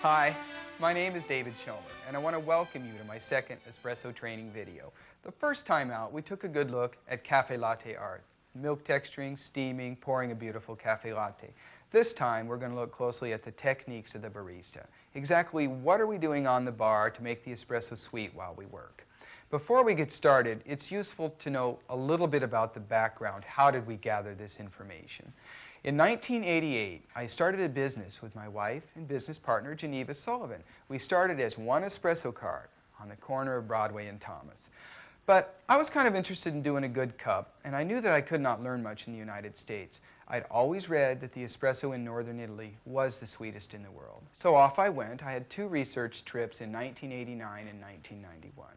Hi, my name is David Schomer, and I want to welcome you to my second espresso training video. The first time out, we took a good look at cafe latte art. Milk texturing, steaming, pouring a beautiful cafe latte. This time, we're going to look closely at the techniques of the barista. Exactly what are we doing on the bar to make the espresso sweet while we work? Before we get started, it's useful to know a little bit about the background. How did we gather this information? In 1988, I started a business with my wife and business partner, Geneva Sullivan. We started as one espresso cart on the corner of Broadway and Thomas. But I was kind of interested in doing a good cup, and I knew that I could not learn much in the United States. I'd always read that the espresso in northern Italy was the sweetest in the world. So off I went. I had two research trips in 1989 and 1991.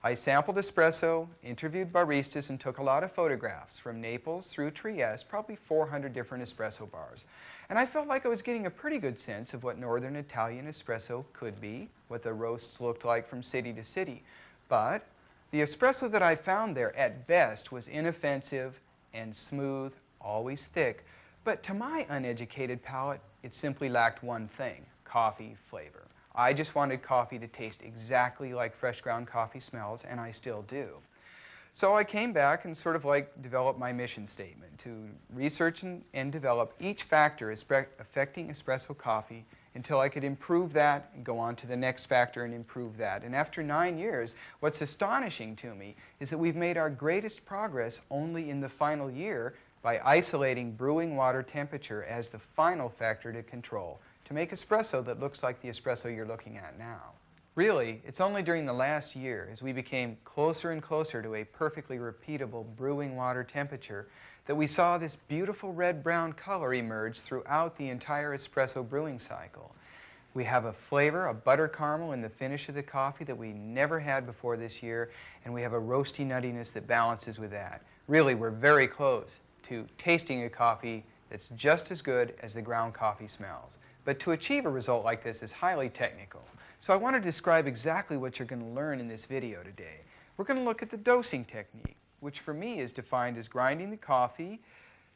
I sampled espresso, interviewed baristas, and took a lot of photographs from Naples through Trieste, probably 400 different espresso bars. And I felt like I was getting a pretty good sense of what northern Italian espresso could be, what the roasts looked like from city to city. But the espresso that I found there, at best, was inoffensive and smooth, always thick. But to my uneducated palate, it simply lacked one thing: coffee flavor. I just wanted coffee to taste exactly like fresh ground coffee smells, and I still do. So I came back and sort of developed my mission statement to research and develop each factor affecting espresso coffee until I could improve that and go on to the next factor and improve that. And after 9 years, what's astonishing to me is that we've made our greatest progress only in the final year by isolating brewing water temperature as the final factor to control, to make espresso that looks like the espresso you're looking at now. Really, it's only during the last year, as we became closer and closer to a perfectly repeatable brewing water temperature, that we saw this beautiful red-brown color emerge throughout the entire espresso brewing cycle. We have a flavor, a butter caramel in the finish of the coffee that we never had before this year, and we have a roasty nuttiness that balances with that. Really, we're very close to tasting a coffee that's just as good as the ground coffee smells. But to achieve a result like this is highly technical. So I want to describe exactly what you're going to learn in this video today. We're going to look at the dosing technique, which for me is defined as grinding the coffee,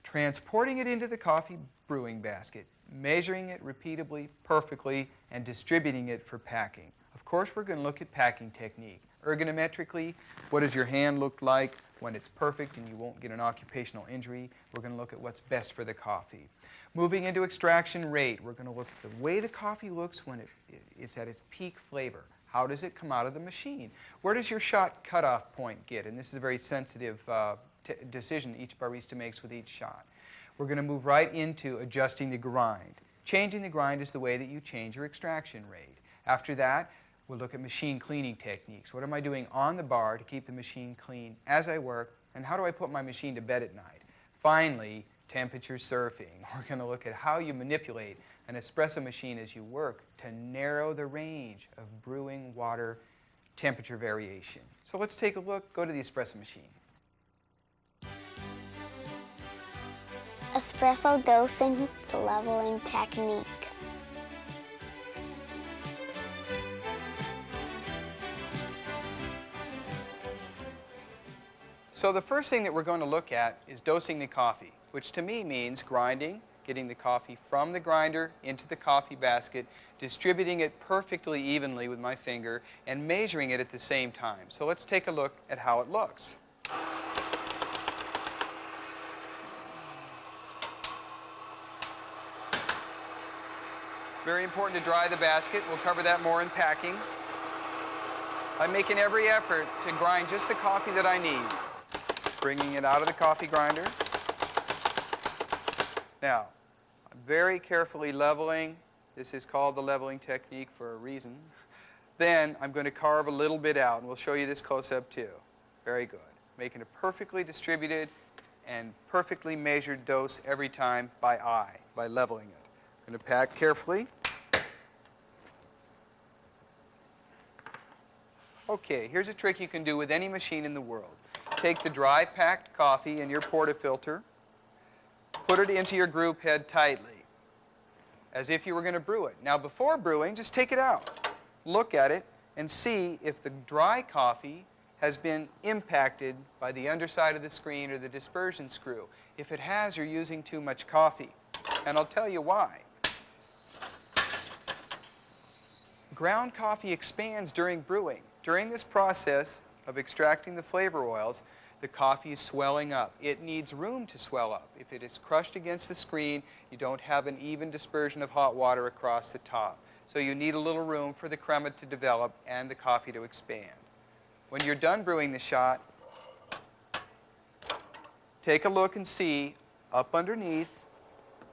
transporting it into the coffee brewing basket, measuring it repeatably, perfectly, and distributing it for packing. Of course, we're going to look at packing technique. Ergonometrically, what does your hand look like when it's perfect and you won't get an occupational injury? We're going to look at what's best for the coffee. Moving into extraction rate, we're going to look at the way the coffee looks when it's at its peak flavor. How does it come out of the machine? Where does your shot cutoff point get? And this is a very sensitive decision each barista makes with each shot. We're going to move right into adjusting the grind. Changing the grind is the way that you change your extraction rate. After that, we'll look at machine cleaning techniques. What am I doing on the bar to keep the machine clean as I work, and how do I put my machine to bed at night? Finally, temperature surfing. We're going to look at how you manipulate an espresso machine as you work to narrow the range of brewing water temperature variation. So let's take a look. Go to the espresso machine. Espresso dosing, leveling technique. So the first thing that we're going to look at is dosing the coffee, which to me means grinding, getting the coffee from the grinder into the coffee basket, distributing it perfectly evenly with my finger, and measuring it at the same time. So let's take a look at how it looks. Very important to dry the basket. We'll cover that more in packing. I'm making every effort to grind just the coffee that I need. Bringing it out of the coffee grinder. Now, I'm very carefully leveling. This is called the leveling technique for a reason. Then I'm going to carve a little bit out, and we'll show you this close-up too. Very good. Making a perfectly distributed and perfectly measured dose every time by eye, by leveling it. I'm going to pack carefully. Okay, here's a trick you can do with any machine in the world. Take the dry packed coffee in your portafilter, put it into your group head tightly, as if you were going to brew it. Now before brewing, just take it out. Look at it and see if the dry coffee has been impacted by the underside of the screen or the dispersion screw. If it has, you're using too much coffee. And I'll tell you why. Ground coffee expands during brewing. During this process of extracting the flavor oils, the coffee is swelling up. It needs room to swell up. If it is crushed against the screen, you don't have an even dispersion of hot water across the top. So you need a little room for the crema to develop and the coffee to expand. When you're done brewing the shot, take a look and see up underneath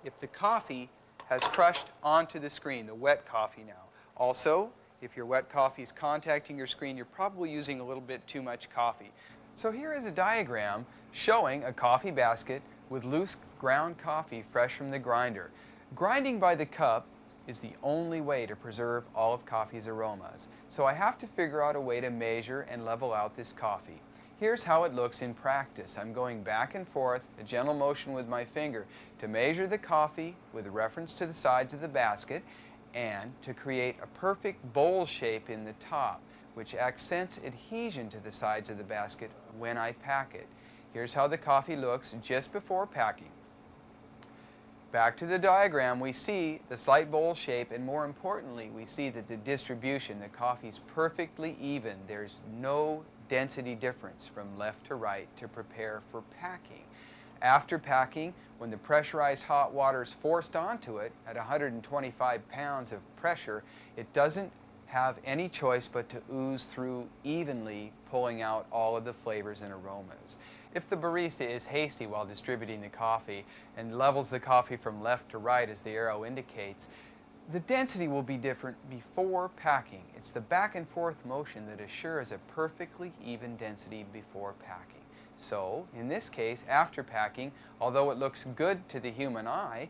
if the coffee has crushed onto the screen, the wet coffee now. Also, if your wet coffee is contacting your screen, you're probably using a little bit too much coffee. So here is a diagram showing a coffee basket with loose ground coffee fresh from the grinder. Grinding by the cup is the only way to preserve all of coffee's aromas. So I have to figure out a way to measure and level out this coffee. Here's how it looks in practice. I'm going back and forth, a gentle motion with my finger, to measure the coffee with reference to the sides of the basket and to create a perfect bowl shape in the top, which accents adhesion to the sides of the basket when I pack it. Here's how the coffee looks just before packing. Back to the diagram, we see the slight bowl shape, and more importantly, we see that the distribution, the coffee's perfectly even. There's no density difference from left to right to prepare for packing. After packing, when the pressurized hot water is forced onto it at 125 pounds of pressure, it doesn't have any choice but to ooze through evenly, pulling out all of the flavors and aromas. If the barista is hasty while distributing the coffee and levels the coffee from left to right as the arrow indicates, the density will be different before packing. It's the back and forth motion that assures a perfectly even density before packing. So, in this case, after packing, although it looks good to the human eye,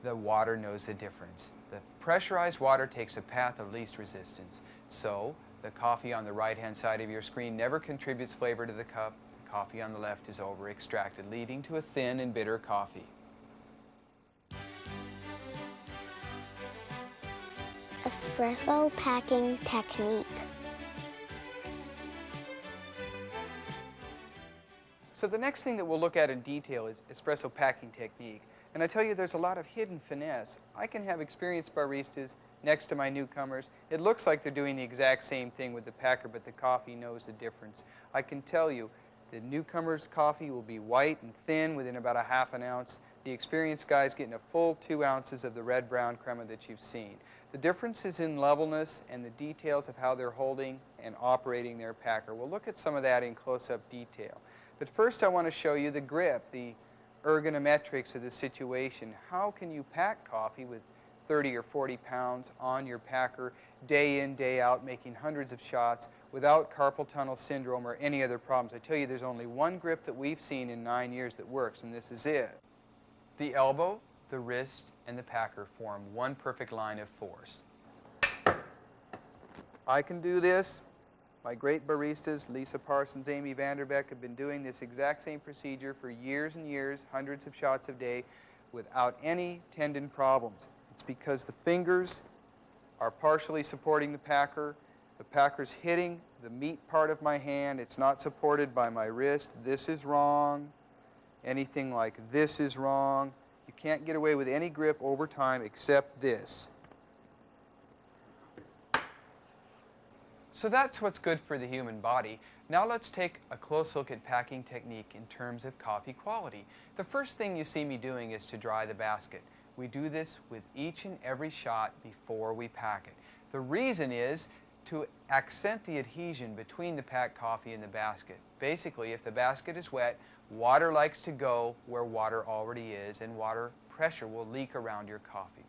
the water knows the difference. The pressurized water takes a path of least resistance. So, the coffee on the right-hand side of your screen never contributes flavor to the cup. The coffee on the left is over-extracted, leading to a thin and bitter coffee. Espresso packing technique. So the next thing that we'll look at in detail is espresso packing technique. And I tell you, there's a lot of hidden finesse. I can have experienced baristas next to my newcomers. It looks like they're doing the exact same thing with the packer, but the coffee knows the difference. I can tell you, the newcomer's coffee will be white and thin within about a half an ounce. The experienced guy's getting a full 2 ounces of the red-brown crema that you've seen. The difference is in levelness and the details of how they're holding and operating their packer. We'll look at some of that in close-up detail. But first I want to show you the grip, the ergonometrics of the situation. How can you pack coffee with 30 or 40 pounds on your packer day in, day out, making hundreds of shots without carpal tunnel syndrome or any other problems? I tell you, there's only one grip that we've seen in 9 years that works, and this is it. The elbow, the wrist, and the packer form one perfect line of force. I can do this. My great baristas, Lisa Parsons, Amy Vanderbeck, have been doing this exact same procedure for years and years, hundreds of shots a day, without any tendon problems. It's because the fingers are partially supporting the packer's hitting the meat part of my hand, it's not supported by my wrist. This is wrong. Anything like this is wrong. You can't get away with any grip over time except this. So that's what's good for the human body. Now let's take a close look at packing technique in terms of coffee quality. The first thing you see me doing is to dry the basket. We do this with each and every shot before we pack it. The reason is to accent the adhesion between the packed coffee and the basket. Basically, if the basket is wet, water likes to go where water already is, and water pressure will leak around your coffee.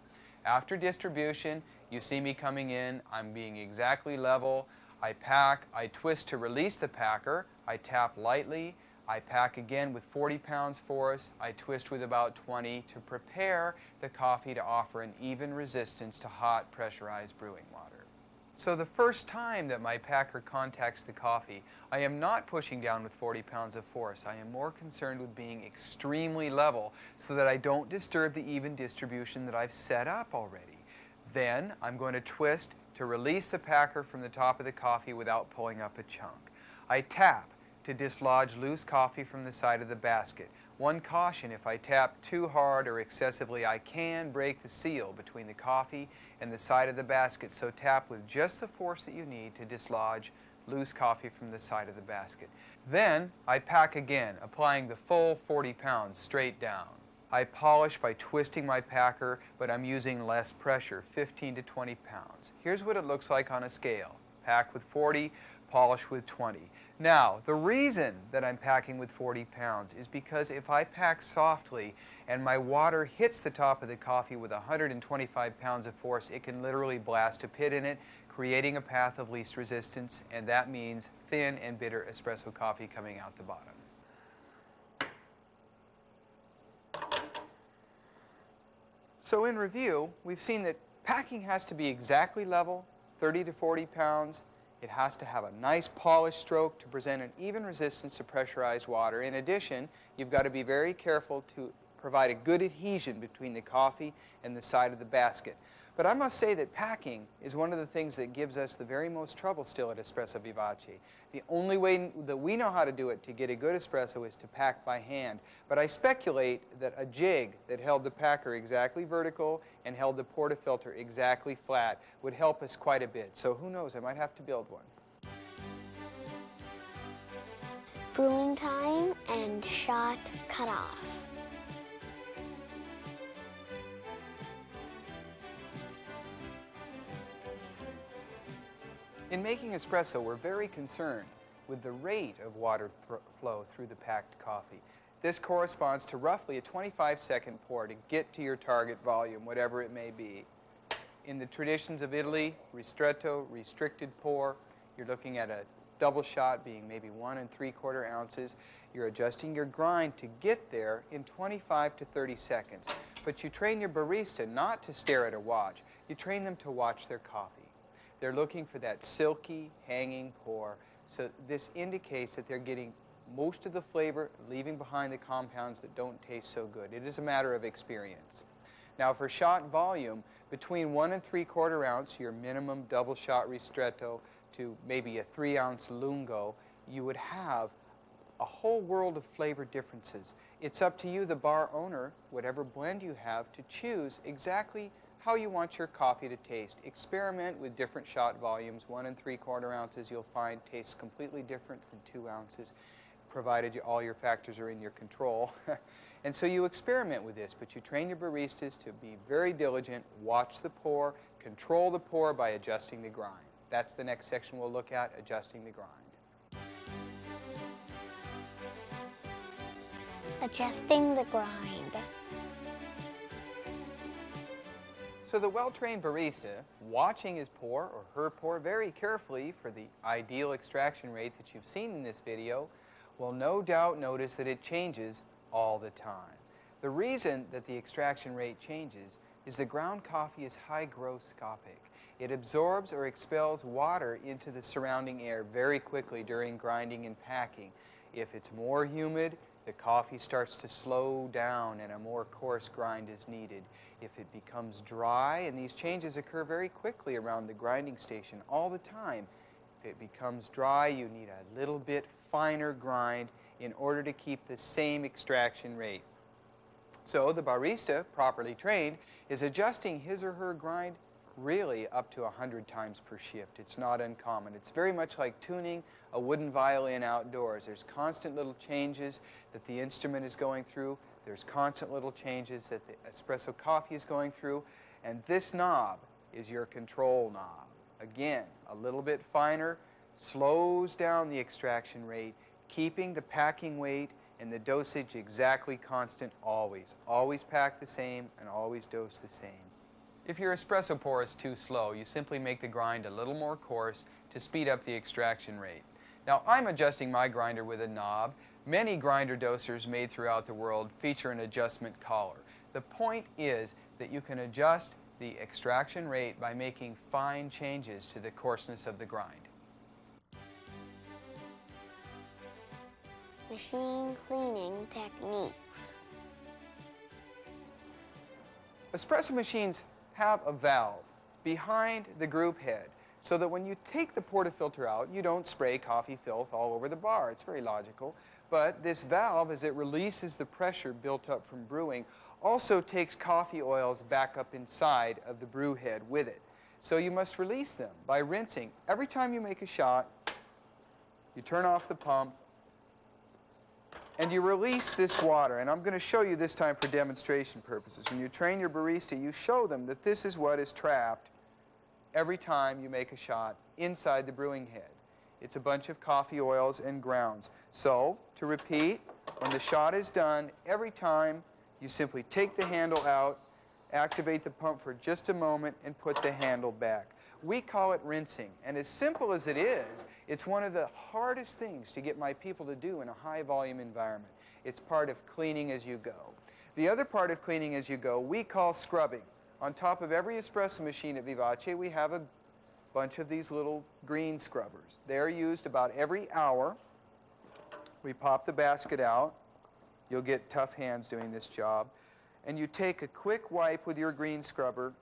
After distribution, you see me coming in, I'm being exactly level. I pack, I twist to release the packer, I tap lightly, I pack again with 40 pounds force, I twist with about 20 to prepare the coffee to offer an even resistance to hot pressurized brewing water. So the first time that my packer contacts the coffee, I am not pushing down with 40 pounds of force. I am more concerned with being extremely level so that I don't disturb the even distribution that I've set up already. Then I'm going to twist to release the packer from the top of the coffee without pulling up a chunk. I tap to dislodge loose coffee from the side of the basket. One caution, if I tap too hard or excessively, I can break the seal between the coffee and the side of the basket, so tap with just the force that you need to dislodge loose coffee from the side of the basket. Then I pack again, applying the full 40 pounds straight down. I polish by twisting my packer, but I'm using less pressure, 15 to 20 pounds. Here's what it looks like on a scale. Pack with 40, polish with 20. Now, the reason that I'm packing with 40 pounds is because if I pack softly and my water hits the top of the coffee with 125 pounds of force, it can literally blast a pit in it, creating a path of least resistance, and that means thin and bitter espresso coffee coming out the bottom. So in review, we've seen that packing has to be exactly level, 30 to 40 pounds. It has to have a nice polished stroke to present an even resistance to pressurized water. In addition, you've got to be very careful to provide a good adhesion between the coffee and the side of the basket. But I must say that packing is one of the things that gives us the very most trouble still at Espresso Vivace. The only way that we know how to do it to get a good espresso is to pack by hand. But I speculate that a jig that held the packer exactly vertical and held the portafilter exactly flat would help us quite a bit. So who knows, I might have to build one. Brewing time and shot cutoff. In making espresso, we're very concerned with the rate of water flow through the packed coffee. This corresponds to roughly a 25-second pour to get to your target volume, whatever it may be. In the traditions of Italy, ristretto, restricted pour, you're looking at a double shot being maybe 1 3/4 ounces. You're adjusting your grind to get there in 25 to 30 seconds. But you train your barista not to stare at a watch. You train them to watch their coffee. They're looking for that silky, hanging pour. So this indicates that they're getting most of the flavor, leaving behind the compounds that don't taste so good. It is a matter of experience. Now for shot volume, between 1 3/4 ounce, your minimum double shot ristretto, to maybe a 3-ounce lungo, you would have a whole world of flavor differences. It's up to you, the bar owner, whatever blend you have, to choose exactly how you want your coffee to taste. Experiment with different shot volumes. 1 3/4 ounces you'll find tastes completely different than 2 ounces, provided all your factors are in your control. And so you experiment with this, but you train your baristas to be very diligent, watch the pour, control the pour by adjusting the grind. That's the next section we'll look at, adjusting the grind. Adjusting the grind. So the well-trained barista, watching his pour or her pour very carefully for the ideal extraction rate that you've seen in this video, will no doubt notice that it changes all the time. The reason that the extraction rate changes is the ground coffee is hygroscopic. It absorbs or expels water into the surrounding air very quickly during grinding and packing. If it's more humid, the coffee starts to slow down and a more coarse grind is needed. If it becomes dry, and these changes occur very quickly around the grinding station all the time, if it becomes dry, you need a little bit finer grind in order to keep the same extraction rate. So the barista, properly trained, is adjusting his or her grind really up to 100 times per shift. It's not uncommon. It's very much like tuning a wooden violin outdoors. There's constant little changes that the instrument is going through. There's constant little changes that the espresso coffee is going through. And this knob is your control knob. Again, a little bit finer, slows down the extraction rate, keeping the packing weight and the dosage exactly constant always. Always pack the same and always dose the same. If your espresso pour is too slow, you simply make the grind a little more coarse to speed up the extraction rate. Now, I'm adjusting my grinder with a knob. Many grinder dosers made throughout the world feature an adjustment collar. The point is that you can adjust the extraction rate by making fine changes to the coarseness of the grind. Machine cleaning techniques. Espresso machines have a valve behind the group head so that when you take the portafilter out, you don't spray coffee filth all over the bar. It's very logical. But this valve, as it releases the pressure built up from brewing, also takes coffee oils back up inside of the brew head with it. So you must release them by rinsing. Every time you make a shot, you turn off the pump, and you release this water. And I'm going to show you this time for demonstration purposes. When you train your barista, you show them that this is what is trapped every time you make a shot inside the brewing head. It's a bunch of coffee oils and grounds. So, to repeat, when the shot is done, every time you simply take the handle out, activate the pump for just a moment, and put the handle back. We call it rinsing, and as simple as it is, it's one of the hardest things to get my people to do in a high-volume environment. It's part of cleaning as you go. The other part of cleaning as you go, we call scrubbing. On top of every espresso machine at Vivace, we have a bunch of these little green scrubbers. They're used about every hour. We pop the basket out. You'll get tough hands doing this job. And you take a quick wipe with your green scrubber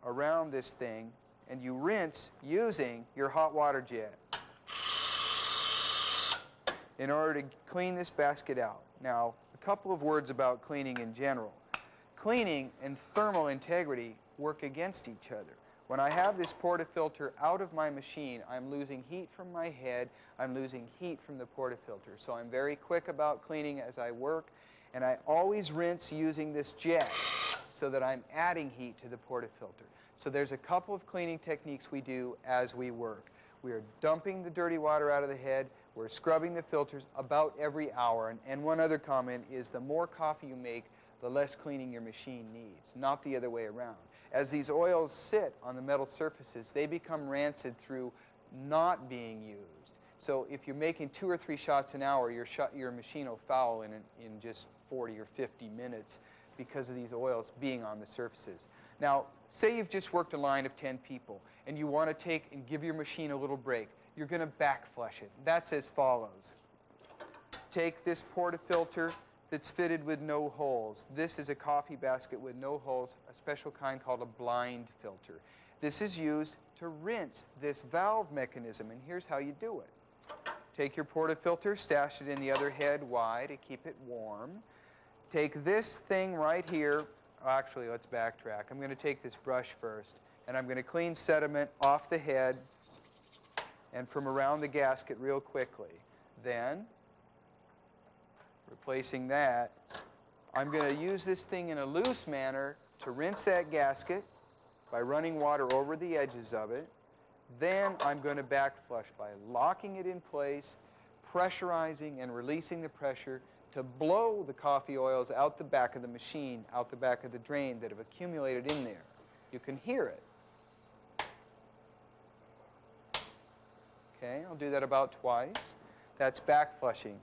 around this thing, and you rinse using your hot water jet in order to clean this basket out. Now, a couple of words about cleaning in general. Cleaning and thermal integrity work against each other. When I have this portafilter out of my machine, I'm losing heat from my head, I'm losing heat from the portafilter. So I'm very quick about cleaning as I work, and I always rinse using this jet so that I'm adding heat to the portafilter. So there's a couple of cleaning techniques we do as we work. We are dumping the dirty water out of the head, we're scrubbing the filters about every hour, and one other comment is the more coffee you make, the less cleaning your machine needs, not the other way around. As these oils sit on the metal surfaces, they become rancid through not being used. So if you're making 2 or 3 shots an hour, your machine will foul in just 40 or 50 minutes because of these oils being on the surfaces. Now, say you've just worked a line of 10 people, and you want to take and give your machine a little break. You're going to back flush it. That's as follows. Take this portafilter that's fitted with no holes. This is a coffee basket with no holes, a special kind called a blind filter. This is used to rinse this valve mechanism, and here's how you do it. Take your portafilter, stash it in the other head wide to keep it warm. Take this thing right here. Actually, let's backtrack. I'm going to take this brush first, and I'm going to clean sediment off the head and from around the gasket real quickly. Then, replacing that, I'm going to use this thing in a loose manner to rinse that gasket by running water over the edges of it. Then I'm going to back flush by locking it in place, pressurizing and releasing the pressure to blow the coffee oils out the back of the machine, out the back of the drain that have accumulated in there. You can hear it. Okay, I'll do that about twice. That's back flushing.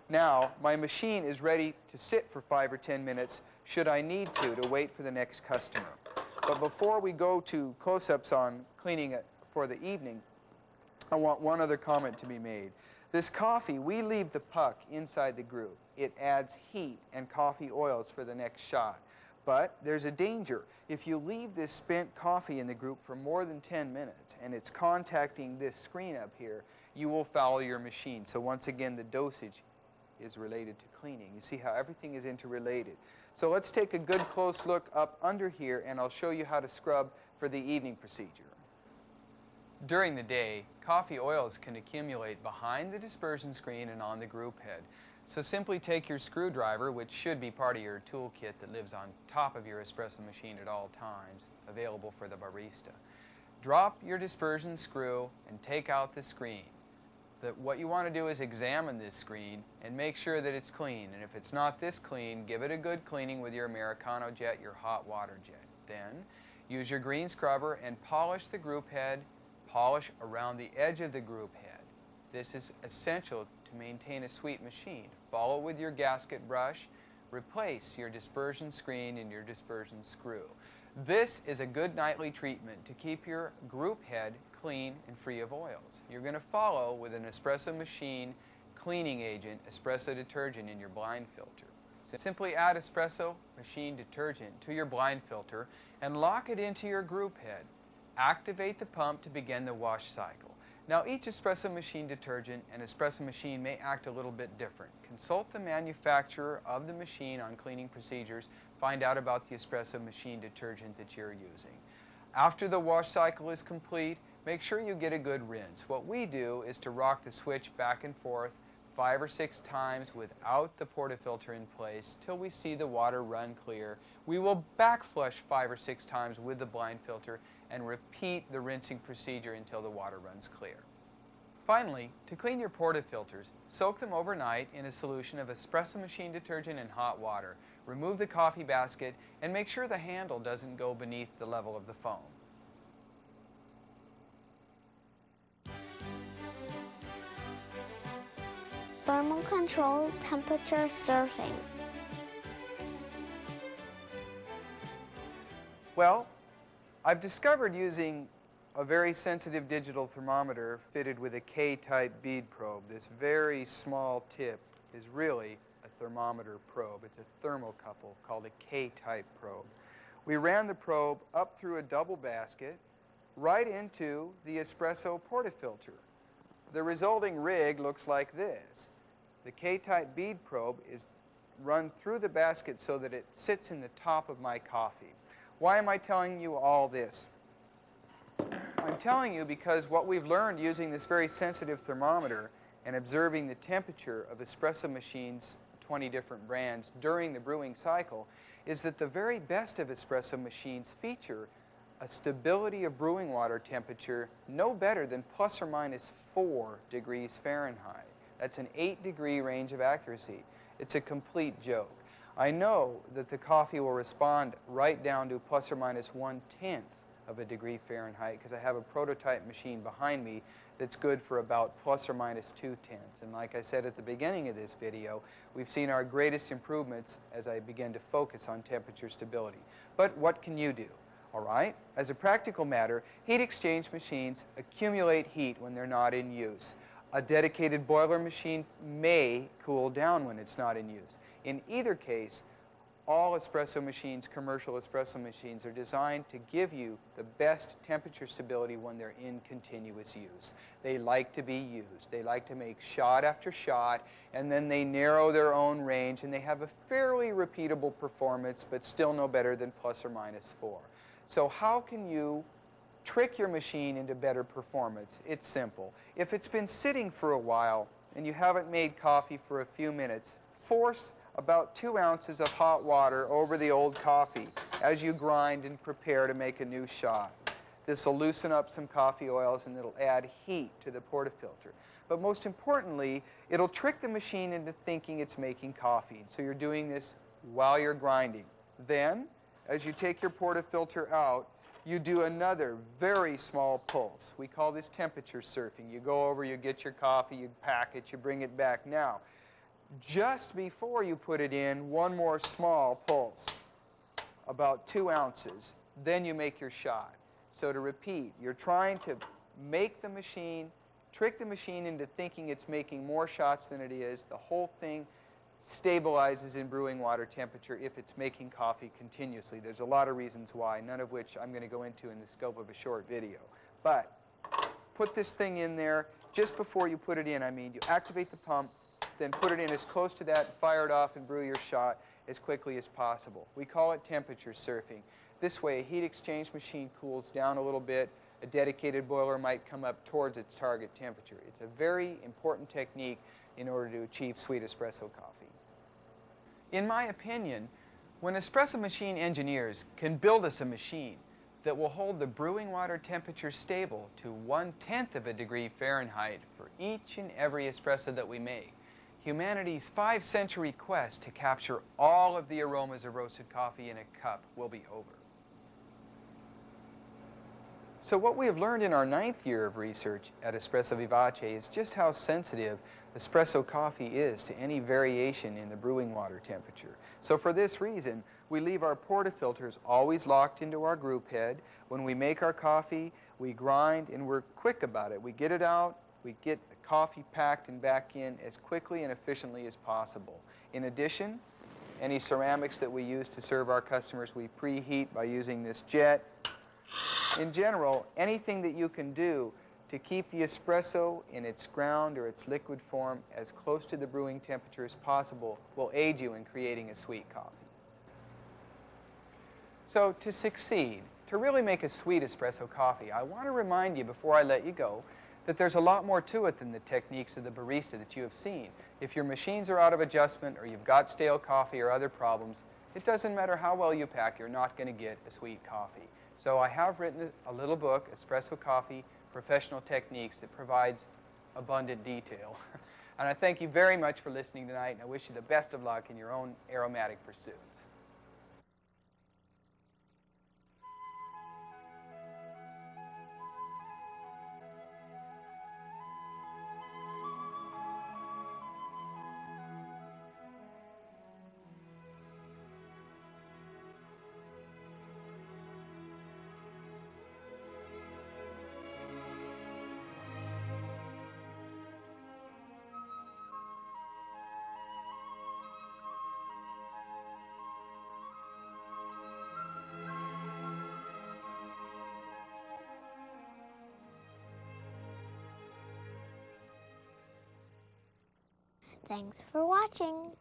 Now, my machine is ready to sit for 5 or 10 minutes should I need to wait for the next customer. But before we go to close-ups on cleaning it for the evening, I want one other comment to be made. This coffee, we leave the puck inside the group. It adds heat and coffee oils for the next shot. But there's a danger. If you leave this spent coffee in the group for more than 10 minutes and it's contacting this screen up here, you will foul your machine. So once again, the dosage is related to cleaning. You see how everything is interrelated. So let's take a good close look up under here, and I'll show you how to scrub for the evening procedure. During the day, coffee oils can accumulate behind the dispersion screen and on the group head. So simply take your screwdriver, which should be part of your toolkit that lives on top of your espresso machine at all times, available for the barista. Drop your dispersion screw and take out the screen. What you want to do is examine this screen and make sure that it's clean. And if it's not this clean, give it a good cleaning with your Americano jet, your hot water jet. Then use your green scrubber and polish the group head, polish around the edge of the group head. This is essential to maintain a sweet machine. Follow with your gasket brush, replace your dispersion screen and your dispersion screw. This is a good nightly treatment to keep your group head clean and free of oils. You're going to follow with an espresso machine cleaning agent, espresso detergent in your blind filter. So simply add espresso machine detergent to your blind filter and lock it into your group head. Activate the pump to begin the wash cycle. Now, each espresso machine detergent and espresso machine may act a little bit different. Consult the manufacturer of the machine on cleaning procedures. Find out about the espresso machine detergent that you're using. After the wash cycle is complete, make sure you get a good rinse. What we do is to rock the switch back and forth 5 or 6 times without the portafilter in place till we see the water run clear. We will back flush 5 or 6 times with the blind filter and repeat the rinsing procedure until the water runs clear. Finally, to clean your portafilters, soak them overnight in a solution of espresso machine detergent and hot water. Remove the coffee basket and make sure the handle doesn't go beneath the level of the foam. Thermal control temperature surfing. Well, I've discovered using a very sensitive digital thermometer fitted with a K-type bead probe. This very small tip is really a thermometer probe. It's a thermocouple called a K-type probe. We ran the probe up through a double basket right into the espresso portafilter. The resulting rig looks like this. The K-type bead probe is run through the basket so that it sits in the top of my coffee. Why am I telling you all this? I'm telling you because what we've learned using this very sensitive thermometer and observing the temperature of espresso machines, 20 different brands, during the brewing cycle, is that the very best of espresso machines feature a stability of brewing water temperature no better than plus or minus 4 degrees Fahrenheit. That's an 8-degree range of accuracy. It's a complete joke. I know that the coffee will respond right down to plus or minus 1/10 of a degree Fahrenheit because I have a prototype machine behind me that's good for about plus or minus 2/10. And like I said at the beginning of this video, we've seen our greatest improvements as I begin to focus on temperature stability. But what can you do? All right? As a practical matter, heat exchange machines accumulate heat when they're not in use. A dedicated boiler machine may cool down when it's not in use. In either case, all espresso machines, commercial espresso machines, are designed to give you the best temperature stability when they're in continuous use. They like to be used. They like to make shot after shot, and then they narrow their own range, and they have a fairly repeatable performance, but still no better than plus or minus 4. So how can you trick your machine into better performance? It's simple. If it's been sitting for a while and you haven't made coffee for a few minutes, force about 2 ounces of hot water over the old coffee as you grind and prepare to make a new shot. This will loosen up some coffee oils and it'll add heat to the portafilter. But most importantly, it'll trick the machine into thinking it's making coffee. So you're doing this while you're grinding. Then, as you take your portafilter out, you do another very small pulse. We call this temperature surfing. You go over, you get your coffee, you pack it, you bring it back. Now, just before you put it in, one more small pulse, about 2 ounces. Then you make your shot. So to repeat, you're trying to make the machine, trick the machine into thinking it's making more shots than it is. The whole thing stabilizes in brewing water temperature if it's making coffee continuously. There's a lot of reasons why, none of which I'm going to go into in the scope of a short video. But put this thing in there just before you put it in. I mean, you activate the pump, then put it in as close to that, fire it off, and brew your shot as quickly as possible. We call it temperature surfing. This way, a heat exchange machine cools down a little bit. A dedicated boiler might come up towards its target temperature. It's a very important technique in order to achieve sweet espresso coffee. In my opinion, when espresso machine engineers can build us a machine that will hold the brewing water temperature stable to 1/10 of a degree Fahrenheit for each and every espresso that we make, humanity's 5-century quest to capture all of the aromas of roasted coffee in a cup will be over. So what we have learned in our 9th year of research at Espresso Vivace is just how sensitive espresso coffee is to any variation in the brewing water temperature. So for this reason, we leave our portafilters always locked into our group head. When we make our coffee, we grind, and we're quick about it. We get it out, we get the coffee packed and back in as quickly and efficiently as possible. In addition, any ceramics that we use to serve our customers, we preheat by using this jet. in general, anything that you can do to keep the espresso in its ground or its liquid form as close to the brewing temperature as possible will aid you in creating a sweet coffee. So to succeed, to really make a sweet espresso coffee, I want to remind you before I let you go that there's a lot more to it than the techniques of the barista that you have seen. If your machines are out of adjustment or you've got stale coffee or other problems, it doesn't matter how well you pack, you're not going to get a sweet coffee. So I have written a little book, Espresso Coffee, Professional Techniques, that provides abundant detail. And I thank you very much for listening tonight, and I wish you the best of luck in your own aromatic pursuits. Thanks for watching.